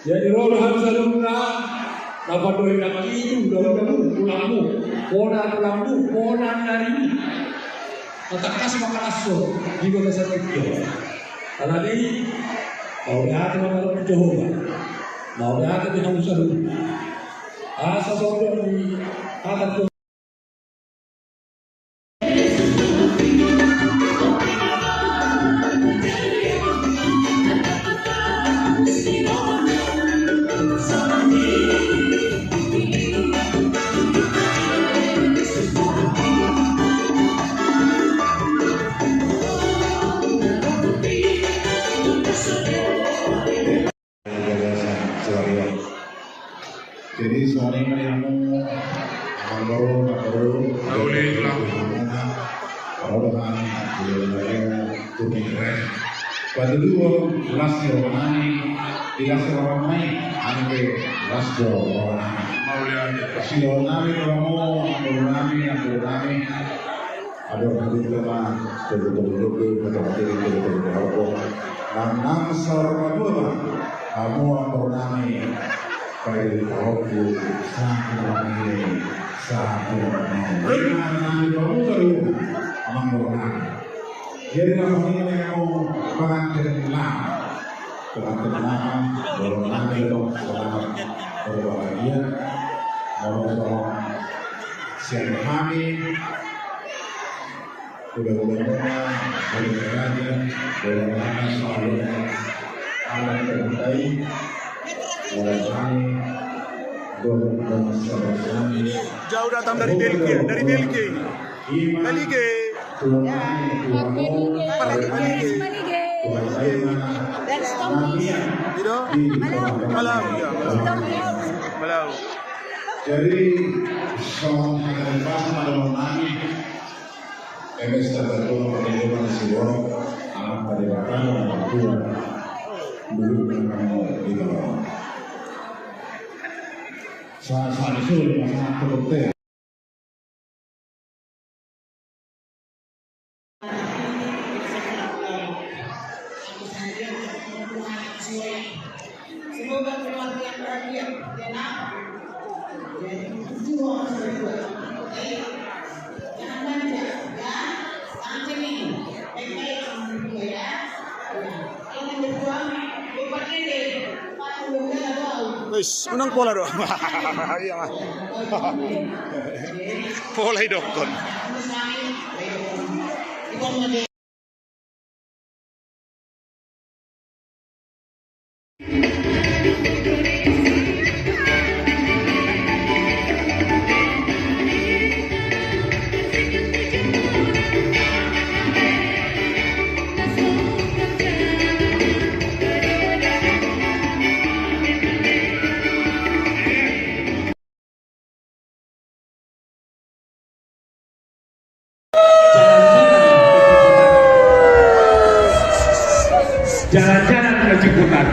Jadi roh hamsaluna napadoy na itu dalam pulangmu, ponan narimu. Matakas makalaso di kota Satikyo. Karena ini mau lihat nama Jehovah, mau lihat di hamsaluna. Asa sodo di atas. Jadi soalnya kamu baru Boleh lah. Kalau dengan turun keren. Pada dua las Romani, tidak Romani, ane las Romani. Si Romani Romani, ada hari lama betul-betul nang sarmadura kamu Romani kayak aku satu Romani kamu baru amang Romani. Jadi kamu ini mau pengantin lama, baru nanti dong selamat berbahagia, mau siang kami, mudah-mudahan berbahagia, mudah-mudahan selalu alam terbaik, mudah-mudahan Jauh datang dari Belgia ini. Belgia. That's Tommy. Malau. Jadi soal malam nanti MS tertentu perlindungan siwa anak pada batang waktu dulu kamu di bawah. Saat itu masalah tertentu. Semoga keluarga yang bahagia dan jangan manja ya, anjing ini baik-baik sama berdua ya. Yang berdua dipakai deh, Wis, menang pola doh. Iya mah. Pola dokon. Jalan-jalan menuju Ciputat.